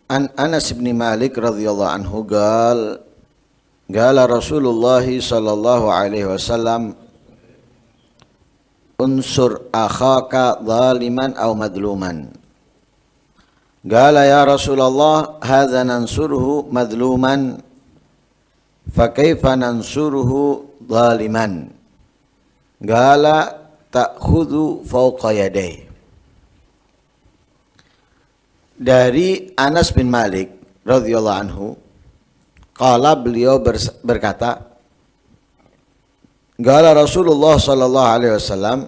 An Anas bin Malik radhiyallahu anhu qala Rasulullah sallallahu alaihi wasallam unsur akhaka zaliman aw madluman. Qala ya Rasulullah hadza nansuruhu madluman fa kaifa nansuruhu zaliman. Qala ta'khudhu fawqa yadayhi. Dari Anas bin Malik radhiyallahu anhu, qala beliau berkata, qala Rasulullah sallallahu alaihi wasallam,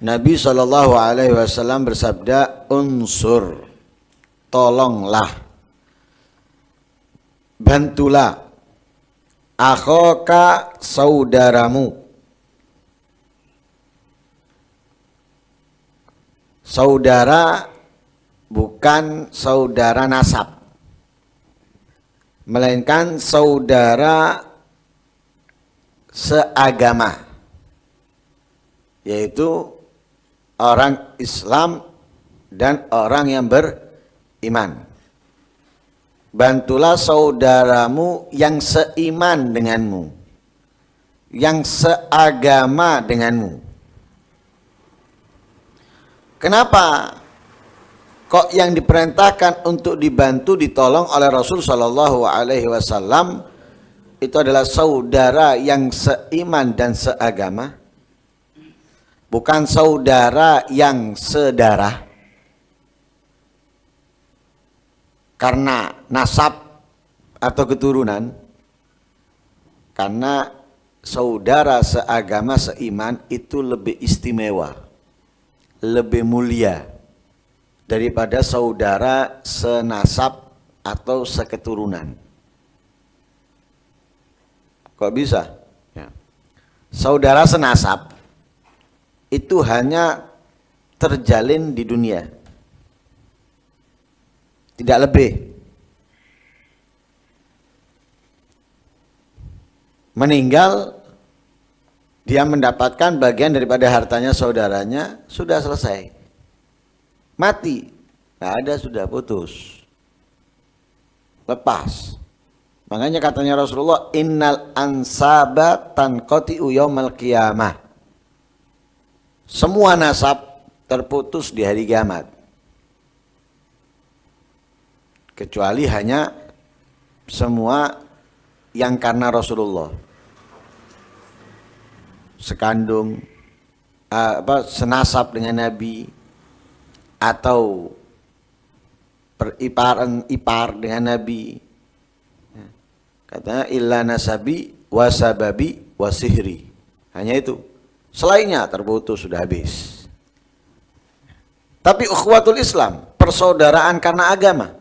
Nabi sallallahu alaihi wasallam bersabda, unsur, tolonglah, bantulah, akhaka, saudaramu. Saudara bukan saudara nasab, melainkan saudara seagama, yaitu orang Islam dan orang yang beriman. Bantulah saudaramu yang seiman denganmu, yang seagama denganmu. Kenapa kok yang diperintahkan untuk dibantu, ditolong oleh Rasul Shallallahu Alaihi Wasallam itu adalah saudara yang seiman dan seagama, bukan saudara yang sedarah karena nasab atau keturunan. Karena saudara seagama, seiman itu lebih istimewa, lebih mulia daripada saudara senasab atau seketurunan. Kok bisa? Ya. Saudara senasab itu hanya terjalin di dunia, tidak lebih. Meninggal, dia mendapatkan bagian daripada hartanya saudaranya, sudah selesai. Mati, nggak ada, sudah putus, lepas. Makanya katanya Rasulullah, innal ansaba tanqati'u yaumal qiyamah. Semua nasab terputus di hari kiamat, kecuali hanya semua yang karena Rasulullah, sekandung, senasab dengan Nabi, atau ipar dengan Nabi. Katanya illa nasabi wasababi wasihri. Hanya itu. Selainnya terputus, sudah habis. Tapi ukhuwatul Islam, persaudaraan karena agama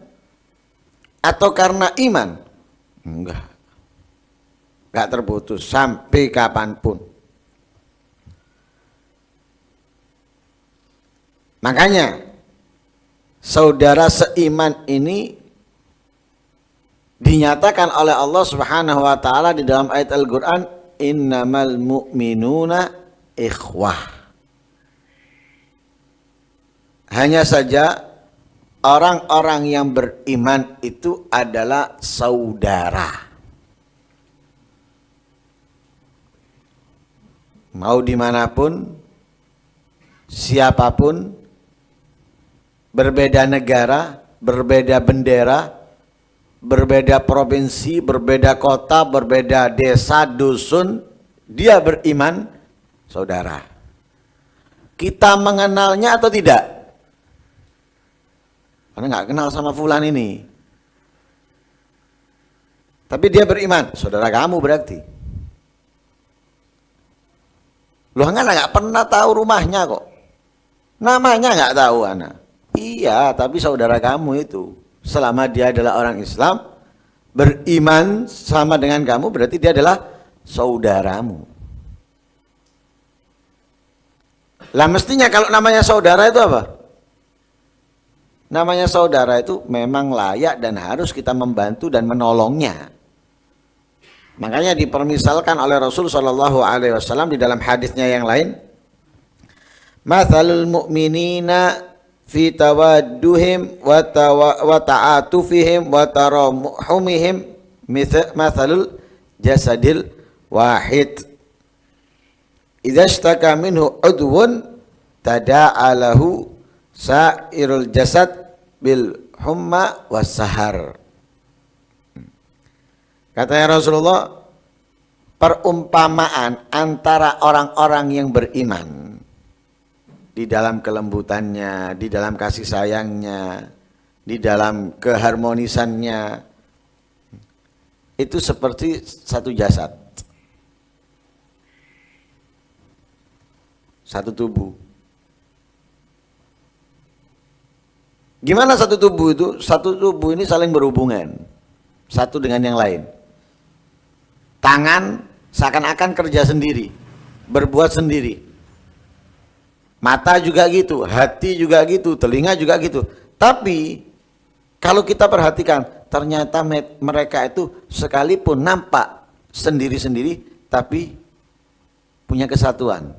atau karena iman, enggak terputus sampai kapanpun. Makanya saudara seiman ini dinyatakan oleh Allah Subhanahu wa taala di dalam ayat Al-Qur'an, innamal mu'minuna ikhwah. Hanya saja orang-orang yang beriman itu adalah saudara. Mau dimanapun, siapapun, berbeda negara, berbeda bendera, berbeda provinsi, berbeda kota, berbeda desa, dusun, dia beriman, saudara. Kita mengenalnya atau tidak? Karena nggak kenal sama fulan ini, tapi dia beriman, saudara kamu berarti. Loh, anak nggak pernah tahu rumahnya kok, namanya nggak tahu anak. Iya, tapi saudara kamu itu, selama dia adalah orang Islam, beriman sama dengan kamu, berarti dia adalah saudaramu. Lah mestinya kalau namanya saudara itu apa? Namanya saudara itu memang layak dan harus kita membantu dan menolongnya. Makanya dipermisalkan oleh Rasul Shallallahu Alaihi Wasallam di dalam hadisnya yang lain, mathalul mu'minina fi tawadduhim wa ta'atufihim wa taramuhumihim mathalul jasadil wahid. Idza ishtaka minhu udwun tada'a lahu sa'irul jasad bil humma was sahar. Katanya Rasulullah, perumpamaan antara orang-orang yang beriman di dalam kelembutannya, di dalam kasih sayangnya, di dalam keharmonisannya, itu seperti satu jasad, satu tubuh. Gimana satu tubuh itu? Satu tubuh ini saling berhubungan satu dengan yang lain. Tangan seakan-akan kerja sendiri, berbuat sendiri. Mata juga gitu, hati juga gitu, telinga juga gitu. Tapi kalau kita perhatikan, ternyata mereka itu sekalipun nampak sendiri-sendiri, tapi punya kesatuan.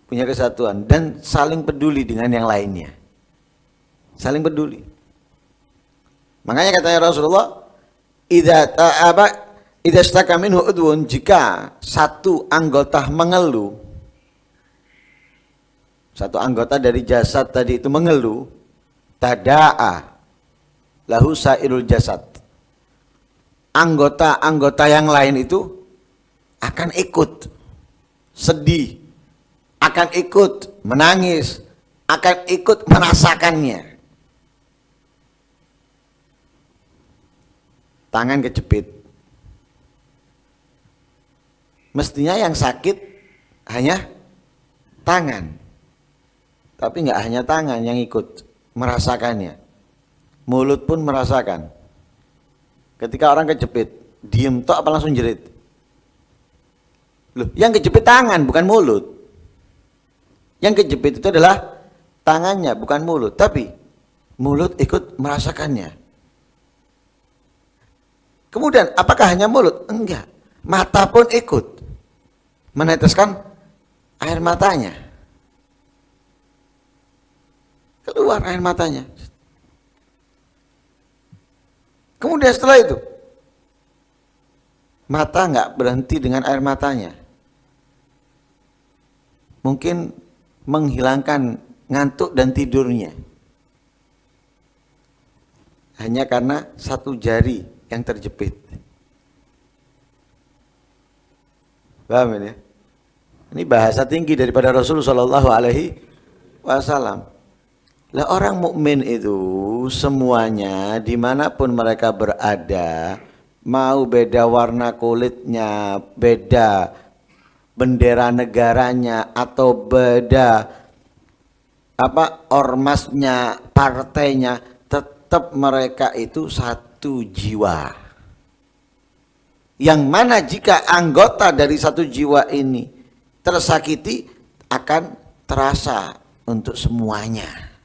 Punya kesatuan dan saling peduli dengan yang lainnya. Saling peduli. Makanya katanya Rasulullah, idza istaka minhu udwun, jika satu anggota mengeluh, satu anggota dari jasad tadi itu mengeluh, tada'a lahu sairul jasad. Anggota-anggota yang lain itu akan ikut sedih, akan ikut menangis, akan ikut merasakannya. Tangan kejepit. Mestinya yang sakit hanya tangan. Tapi nggak hanya tangan yang ikut merasakannya. Mulut pun merasakan. Ketika orang kejepit, diem tok apa langsung jerit? Loh, yang kejepit tangan bukan mulut. Yang kejepit itu adalah tangannya bukan mulut, tapi mulut ikut merasakannya. Kemudian apakah hanya mulut? Enggak. Mata pun ikut meneteskan air matanya. Keluar air matanya. Kemudian setelah itu, mata enggak berhenti dengan air matanya. Mungkin menghilangkan ngantuk dan tidurnya. Hanya karena satu jari yang terjepit. Paham ini? Ini bahasa tinggi daripada Rasulullah Shallallahu Alaihi Wasallam. Lah orang mukmin itu semuanya dimanapun mereka berada, mau beda warna kulitnya, beda bendera negaranya, atau beda ormasnya, partainya, tetap mereka itu satu jiwa. Yang mana jika anggota dari satu jiwa ini tersakiti, akan terasa untuk semuanya.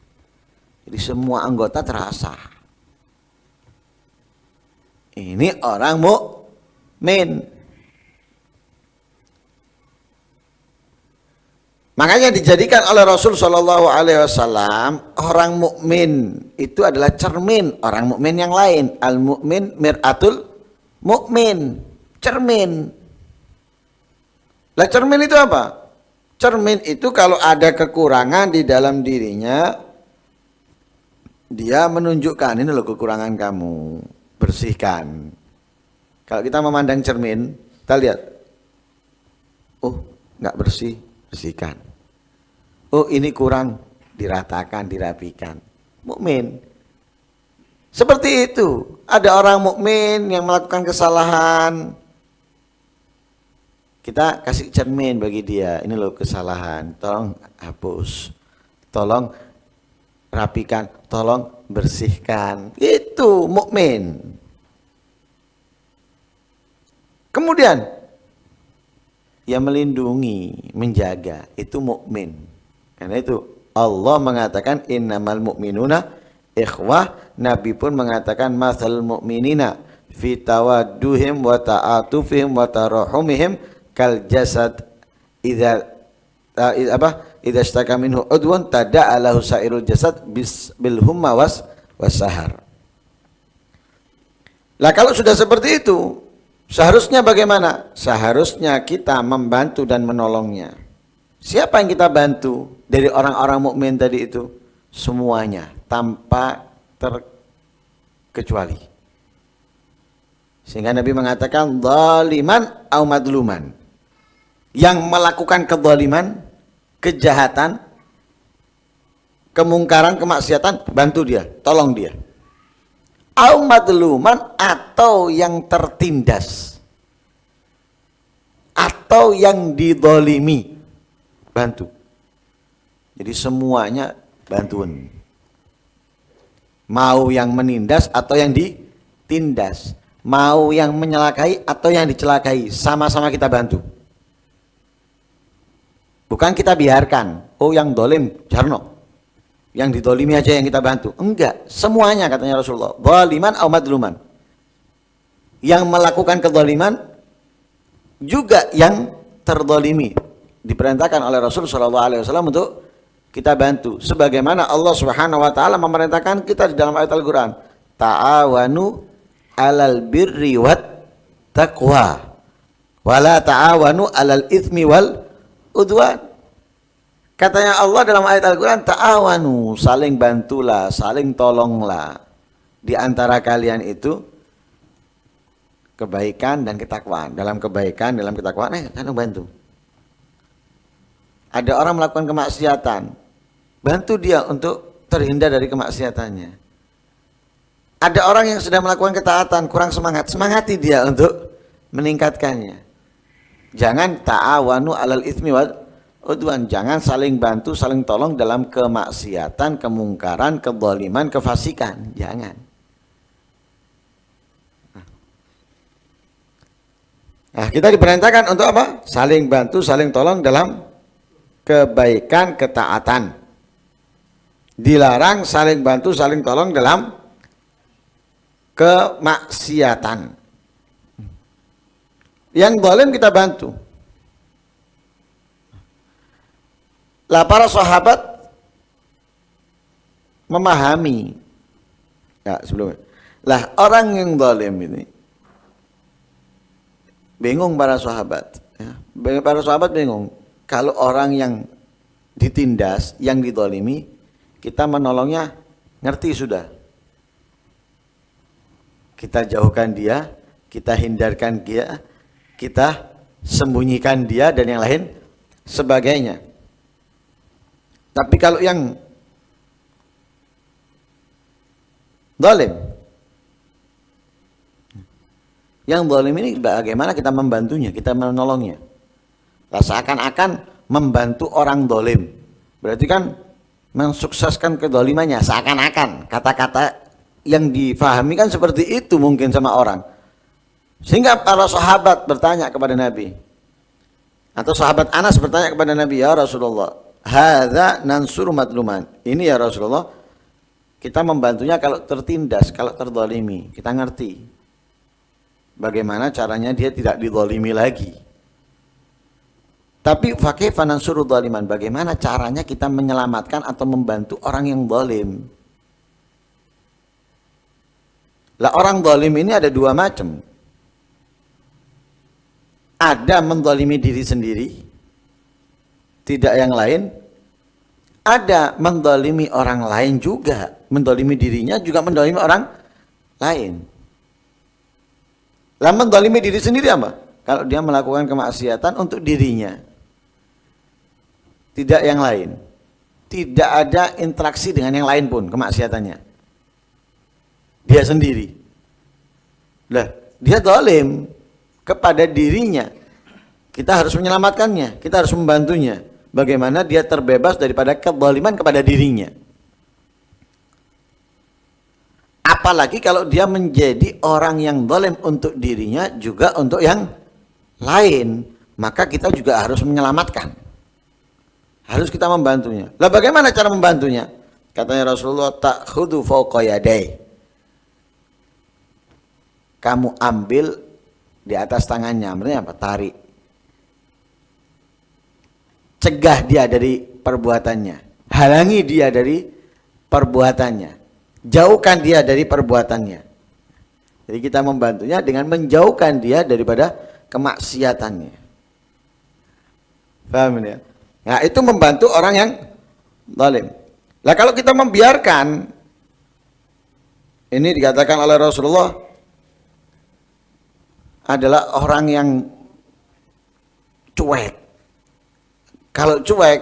Jadi semua anggota terasa. Ini orang mukmin. Makanya dijadikan oleh Rasul Shallallahu Alaihi Wasallam, orang mukmin itu adalah cermin orang mukmin yang lain. Al mukmin mir'atul mukmin, cermin. Lah cermin itu apa? Cermin itu kalau ada kekurangan di dalam dirinya, dia menunjukkan, ini loh kekurangan kamu, bersihkan. Kalau kita memandang cermin, kita lihat, oh nggak bersih, bersihkan. Oh ini kurang, diratakan, dirapikan. Mukmin. Seperti itu. Ada orang mukmin yang melakukan kesalahan, kita kasih cermin bagi dia. Ini loh kesalahan, tolong hapus, tolong rapikan, tolong bersihkan. Itu mukmin. Kemudian yang melindungi, menjaga, itu mukmin. Karena itu Allah mengatakan innamal mu'minuna ikhwah. Nabi pun mengatakan masal mu'minina fi tawadduhim wa ta'atufihim wa tarahumihim kal jasad idza idza ishtaka minhu udwan tada'a lahu sairul jasad bil humma wasahar. Lah kalau sudah seperti itu, seharusnya bagaimana? Seharusnya kita membantu dan menolongnya. Siapa yang kita bantu dari orang-orang mukmin tadi itu? Semuanya tanpa terkecuali. Sehingga Nabi mengatakan zaliman au madluman. Yang melakukan kezaliman, kejahatan, kemungkaran, kemaksiatan, bantu dia, tolong dia. Au madluman, atau yang tertindas, atau yang dizalimi, bantu. Jadi semuanya bantuan. Mau yang menindas atau yang ditindas, mau yang menyelakai atau yang dicelakai, sama-sama kita bantu. Bukan kita biarkan, oh yang dolim, jarno, yang didolimi aja yang kita bantu. Enggak, semuanya katanya Rasulullah. Zaliman au madluman. Yang melakukan kezaliman juga yang terdolimi. Diperintahkan oleh Rasul SAW untuk kita bantu. Sebagaimana Allah Subhanahu Wa Taala memerintahkan kita di dalam ayat Al-Quran. Ta'awanu alal birri wat taqwa. Wala ta'awanu alal ithmi wal udwan. Katanya Allah dalam ayat Al-Quran, ta'awanu, saling bantulah, saling tolonglah di antara kalian itu kebaikan dan ketakwaan. Dalam kebaikan, dalam ketakwaan, kan bantu. Ada orang melakukan kemaksiatan, bantu dia untuk terhindar dari kemaksiatannya. Ada orang yang sedang melakukan ketaatan, kurang semangat, semangati dia untuk meningkatkannya. Jangan ta'awanu alal itsmi wal udwan, jangan saling bantu, saling tolong dalam kemaksiatan, kemungkaran, kezaliman, kefasikan. Jangan. Nah, kita diperintahkan untuk apa? Saling bantu, saling tolong dalam kebaikan, ketaatan. Dilarang saling bantu, saling tolong dalam kemaksiatan. Yang zalim kita bantu. Lah para sahabat memahami. Ya, sebelumnya. Lah orang yang zalim ini bingung para sahabat. Ya. Para sahabat bingung. Kalau orang yang ditindas, yang dizalimi, kita menolongnya ngerti sudah. Kita jauhkan dia, kita hindarkan dia, kita sembunyikan dia dan yang lain sebagainya. Tapi kalau yang zalim, yang zalim ini bagaimana kita membantunya, kita menolongnya? Seakan-akan membantu orang zalim. Berarti kan mensukseskan kezalimannya, seakan-akan. Kata-kata yang difahami kan seperti itu mungkin sama orang. Sehingga para sahabat bertanya kepada Nabi, atau sahabat Anas bertanya kepada Nabi, ya Rasulullah, hadza nansur madluman. Ini ya Rasulullah, kita membantunya kalau tertindas, kalau terzalimi. Kita ngerti bagaimana caranya dia tidak dizalimi lagi. Tapi fakaifa nansuru dzaliman, bagaimana caranya kita menyelamatkan atau membantu orang yang zalim? Lah orang zalim ini ada dua macam. Ada menzalimi diri sendiri, tidak yang lain. Ada menzalimi orang lain juga, menzalimi dirinya juga menzalimi orang lain. Lah menzalimi diri sendiri apa? Kalau dia melakukan kemaksiatan untuk dirinya, tidak yang lain. Tidak ada interaksi dengan yang lain pun kemaksiatannya. Dia sendiri. Lah, dia zalim kepada dirinya. Kita harus menyelamatkannya, kita harus membantunya. Bagaimana dia terbebas daripada kezaliman kepada dirinya. Apalagi kalau dia menjadi orang yang zalim untuk dirinya juga untuk yang lain, maka kita juga harus menyelamatkan. Harus kita membantunya. Lah bagaimana cara membantunya? Katanya Rasulullah, ta'khudhu fawqa yaday. Kamu ambil di atas tangannya, maksudnya apa? Tarik. cegah dia dari perbuatannya, halangi dia dari perbuatannya, jauhkan dia dari perbuatannya. Jadi kita membantunya dengan menjauhkan dia daripada kemaksiatannya. Paham ya? Nah, itu membantu orang yang zalim. Lah kalau kita membiarkan, ini dikatakan oleh Rasulullah adalah orang yang cuek. Kalau cuek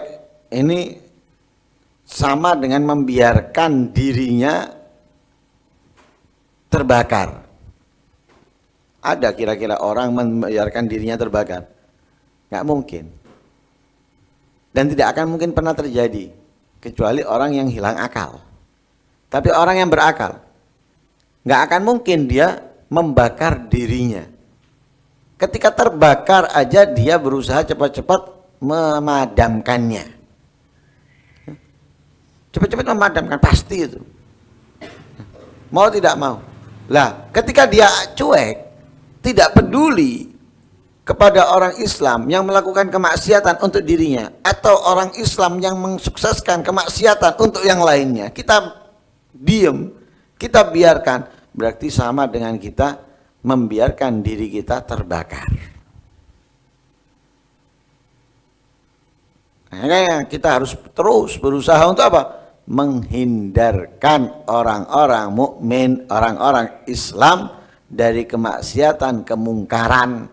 ini sama dengan membiarkan dirinya terbakar. Ada kira-kira orang membiarkan dirinya terbakar? Nggak mungkin. Dan tidak akan mungkin pernah terjadi kecuali orang yang hilang akal. Tapi orang yang berakal nggak akan mungkin dia membakar dirinya. Ketika terbakar aja dia berusaha cepat-cepat memadamkannya. Cepat-cepat memadamkan, pasti itu. Mau tidak mau. Lah, ketika dia cuek, tidak peduli kepada orang Islam yang melakukan kemaksiatan untuk dirinya atau orang Islam yang mensukseskan kemaksiatan untuk yang lainnya, kita diam, kita biarkan, berarti sama dengan kita membiarkan diri kita terbakar. Makanya kita harus terus berusaha untuk apa? Menghindarkan orang-orang mukmin, orang-orang Islam dari kemaksiatan, kemungkaran,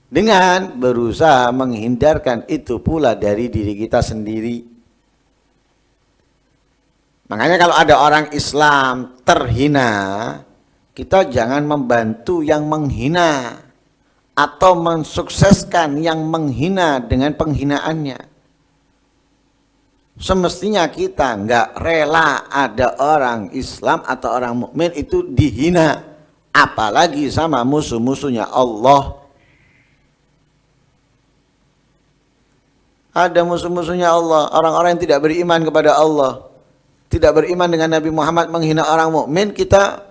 dengan berusaha menghindarkan itu pula dari diri kita sendiri. Makanya kalau ada orang Islam terhina, kita jangan membantu yang menghina atau mensukseskan yang menghina dengan penghinaannya. Semestinya kita nggak rela ada orang Islam atau orang mukmin itu dihina, apalagi sama musuh-musuhnya Allah. Ada musuh-musuhnya Allah, orang-orang yang tidak beriman kepada Allah, tidak beriman dengan Nabi Muhammad, menghina orang mukmin, kita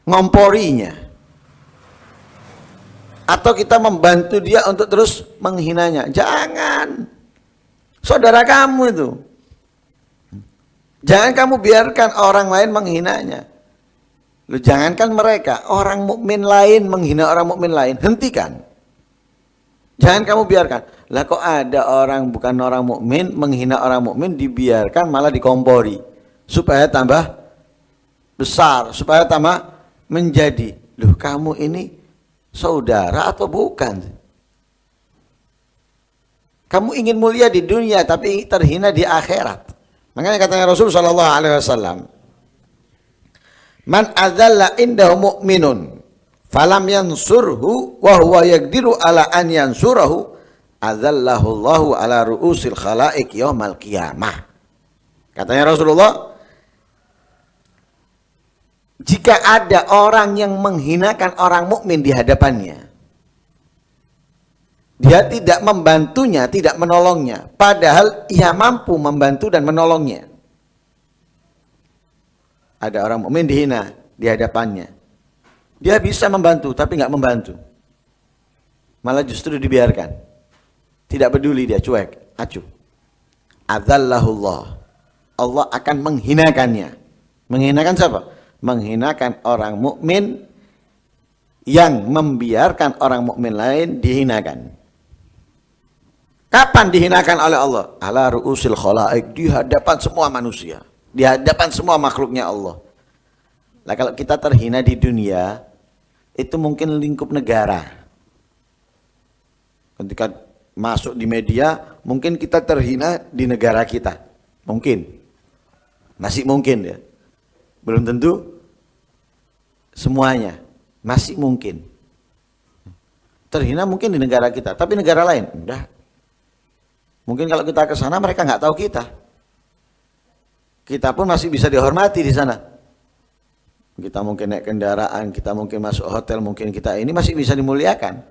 ngomporinya. Atau kita membantu dia untuk terus menghinanya. Jangan. Saudara kamu itu. Jangan kamu biarkan orang lain menghinanya. Lu jangankan mereka, orang mukmin lain menghina orang mukmin lain, hentikan. Jangan kamu biarkan. Lah kok ada orang bukan orang mukmin menghina orang mukmin, dibiarkan malah dikompori supaya tambah besar, supaya tambah menjadi. Loh, kamu ini saudara atau bukan? Kamu ingin mulia di dunia tapi terhina di akhirat. Makanya katanya Rasul sallallahu alaihi wasallam, "Man adzalla indahu mu'minun falam yansurhu wa huwa yaqdiru ala an yansurahu adzallahu Allahu ala ru'usil khalaiq yaumal qiyamah." Katanya Rasulullah, jika ada orang yang menghinakan orang mukmin di hadapannya, dia tidak membantunya, tidak menolongnya, padahal ia mampu membantu dan menolongnya. Ada orang mukmin dihina di hadapannya, dia bisa membantu tapi nggak membantu, malah justru dibiarkan, tidak peduli, dia cuek, acuh. Adzallahullah, Allah akan menghinakannya. Menghinakan siapa? Menghinakan orang mukmin yang membiarkan orang mukmin lain dihinakan. Kapan dihinakan oleh Allah? Ala ru'usil khalaik, di hadapan semua manusia, di hadapan semua makhluknya Allah. Nah, kalau kita terhina di dunia, itu mungkin lingkup negara. Ketika masuk di media, mungkin kita terhina di negara kita. Mungkin. Masih mungkin ya. Belum tentu semuanya. Masih mungkin. Terhina mungkin di negara kita, tapi negara lain, udah. Mungkin kalau kita ke sana mereka nggak tahu kita. Kita pun masih bisa dihormati di sana. Kita mungkin naik kendaraan, kita mungkin masuk hotel, mungkin kita ini masih bisa dimuliakan.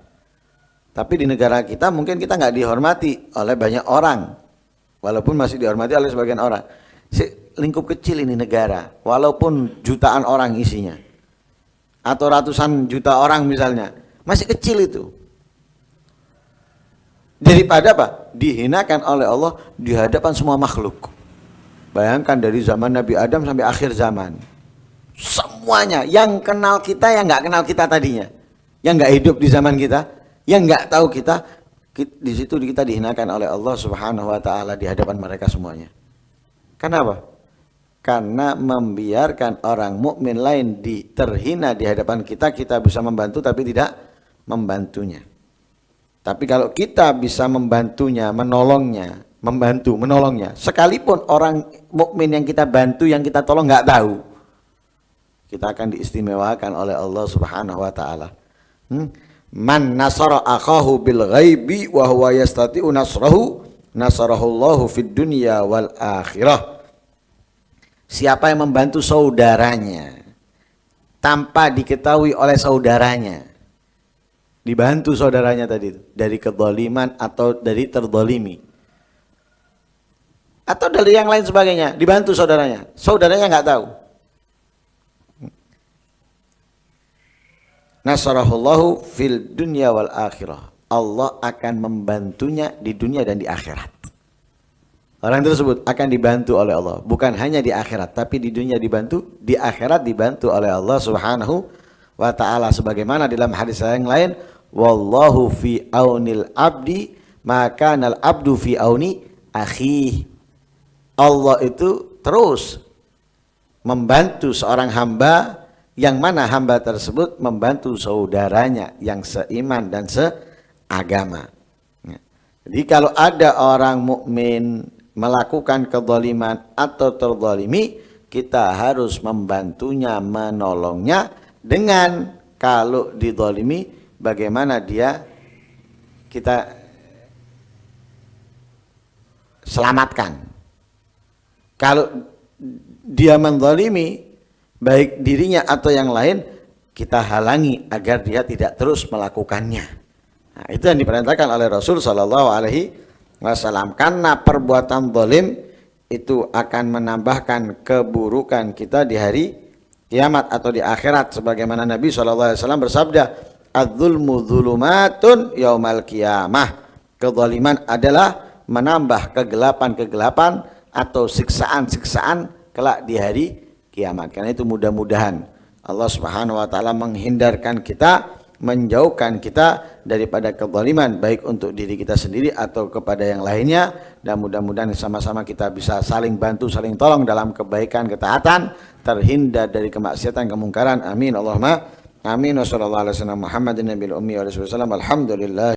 Tapi di negara kita mungkin kita nggak dihormati oleh banyak orang, walaupun masih dihormati oleh sebagian orang. Lingkup kecil ini negara, walaupun jutaan orang isinya, atau ratusan juta orang misalnya, masih kecil itu. daripada apa? Dihinakan oleh Allah di hadapan semua makhluk. Bayangkan dari zaman Nabi Adam sampai akhir zaman, semuanya yang kenal kita, yang nggak kenal kita tadinya, yang nggak hidup di zaman kita, yang nggak tahu kita, di situ kita dihinakan oleh Allah Subhanahu Wa Taala di hadapan mereka semuanya. Kenapa? Karena membiarkan orang mukmin lain terhina di hadapan kita, kita bisa membantu tapi tidak membantunya. Tapi kalau kita bisa membantunya, menolongnya, sekalipun orang mukmin yang kita bantu, yang kita tolong nggak tahu, kita akan diistimewakan oleh Allah Subhanahu Wa Taala. Man nasara akhahu bil ghaibi wa huwa yastati'u nasrahu, nasarahullahu fid dunya wal akhirah. Siapa yang membantu saudaranya tanpa diketahui oleh saudaranya, dibantu saudaranya tadi dari kezaliman atau dari terzalimi atau dari yang lain sebagainya, dibantu saudaranya nggak tahu, nasarahullahu fil dunya wal akhirah, Allah akan membantunya di dunia dan di akhirat. Orang tersebut akan dibantu oleh Allah, bukan hanya di akhirat, tapi di dunia dibantu, di akhirat dibantu oleh Allah Subhanahu Wa Ta'ala. Sebagaimana dalam hadis yang lain, wallahu fi aunil abdi maka nal abdu fi auni akhi. Allah itu terus membantu seorang hamba, yang mana hamba tersebut membantu saudaranya yang seiman dan seagama. Jadi kalau ada orang mukmin melakukan kezaliman atau terzalimi, kita harus membantunya, menolongnya, dengan kalau dizalimi bagaimana kita selamatkan. Kalau dia menzalimi baik dirinya atau yang lain, kita halangi agar dia tidak terus melakukannya. Nah, itu yang diperintahkan oleh Rasul Shallallahu Alaihi Wasallam. Karena perbuatan zalim itu akan menambahkan keburukan kita di hari kiamat atau di akhirat. Sebagaimana Nabi SAW bersabda, "Adz-dzulmu dzulumatun yaumal qiyamah." Kezaliman adalah menambah kegelapan-kegelapan atau siksaan-siksaan kelak di hari kiamat. Karena itu mudah-mudahan Allah Subhanahu Wa Taala menghindarkan kita, menjauhkan kita daripada kezaliman, baik untuk diri kita sendiri atau kepada yang lainnya, dan mudah-mudahan sama-sama kita bisa saling bantu, saling tolong dalam kebaikan, ketaatan, terhindar dari kemaksiatan, kemungkaran. Amin Allahumma amin. Wassallallahu alaihi wasallam Muhammadin nabiyil ummi wa alaihi wasallam. Alhamdulillah.